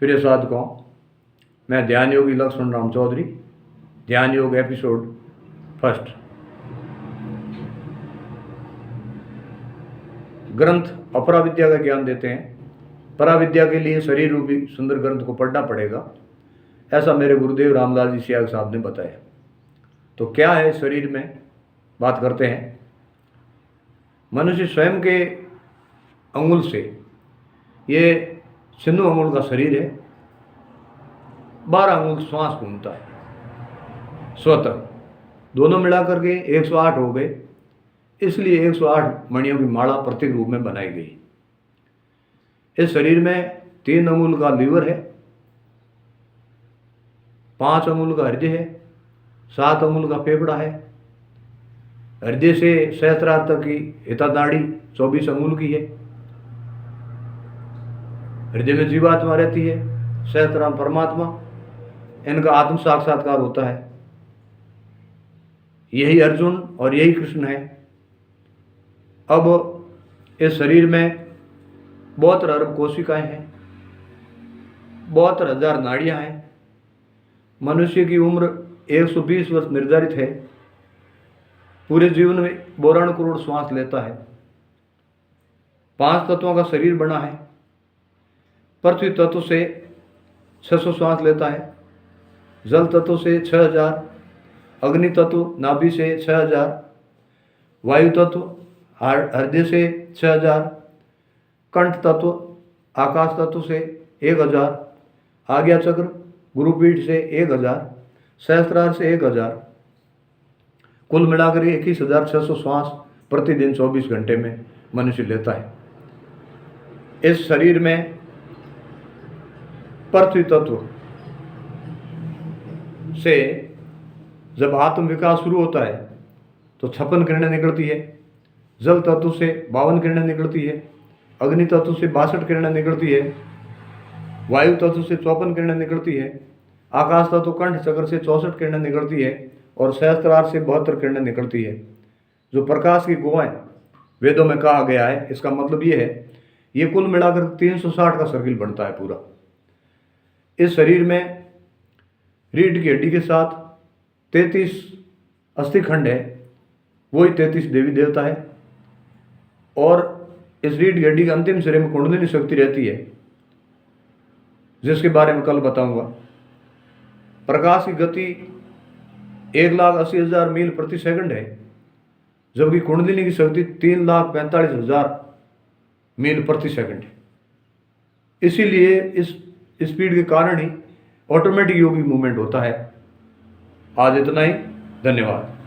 प्रिय साधकों, मैं ध्यान योगी लक्ष्मण राम चौधरी, ध्यान योग एपिसोड फर्स्ट। ग्रंथ अपराविद्या का ज्ञान देते हैं। पराविद्या के लिए शरीर रूपी सुंदर ग्रंथ को पढ़ना पड़ेगा, ऐसा मेरे गुरुदेव रामदास जी सियाग साहब ने बताया। तो क्या है शरीर में, बात करते हैं। मनुष्य स्वयं के अंगुल से, ये सिंधु अंगुल का शरीर है, 12 अंगुल श्वास घूमता है स्वतः, दोनों मिलाकर के 108 हो गए। इसलिए 108 मणियों की माला प्रतीक रूप में बनाई गई। इस शरीर में 3 अंगुल का लीवर है, 5 अंगुल का हृदय है, 7 अंगुल का फेफड़ा है। हृदय से सहस्त्रार तक की हितानाड़ी 24 अंगुल की है। हृदय में जीवात्मा रहती है, सहस्त्रार परमात्मा, इनका आत्म साक्षात्कार होता है। यही अर्जुन और यही कृष्ण है। अब इस शरीर में 72 अरब कोशिकाएं हैं, 72,000 नाड़ियां हैं। मनुष्य की उम्र 120 वर्ष निर्धारित है। पूरे जीवन में 92 करोड़ श्वास लेता है। 5 तत्वों का शरीर बना है। पृथ्वी तत्व से 600 श्वास लेता है, जल तत्व से 6000, अग्नि तत्व नाभि से 6000, वायु तत्व हृदय से 6000, कंठ तत्व आकाश तत्व से 1000, आज्ञा चक्र गुरुपीठ से 1000, सहस्त्रार से 1000, कुल मिलाकर 21,600 श्वास प्रतिदिन 24 घंटे में मनुष्य लेता है। इस शरीर में पृथ्वी तत्व से जब आत्म विकास शुरू होता है तो 56 किरणें निकलती है। जल तत्व से 52 किरणें निकलती है, अग्नि तत्व से 62 किरणें निकलती है, वायु तत्व से 54 किरणें निकलती है, आकाश तत्व कंठ चक्र से 64 किरणें निकलती है और सहस्त्रार से 72 किरणें निकलती है। जो प्रकाश की गुहाएं वेदों में कहा गया है, इसका मतलब ये है, ये कुल मिलाकर 360 का सर्किल बनता है पूरा। इस शरीर में रीढ़ की हड्डी के साथ 33 अस्थिखंड है, वही 33 देवी देवता है। और इस रीढ़ की हड्डी के अंतिम सिरे में कुंडलिनी शक्ति रहती है, जिसके बारे में कल बताऊंगा। प्रकाश की गति 1,80,000 मील प्रति सेकंड है, जबकि कुंडलिनी की शक्ति 3,45,000 मील प्रति सेकंड है। इसीलिए इस स्पीड के कारण ही ऑटोमेटिक योगिक मूवमेंट होता है। आज इतना ही, धन्यवाद।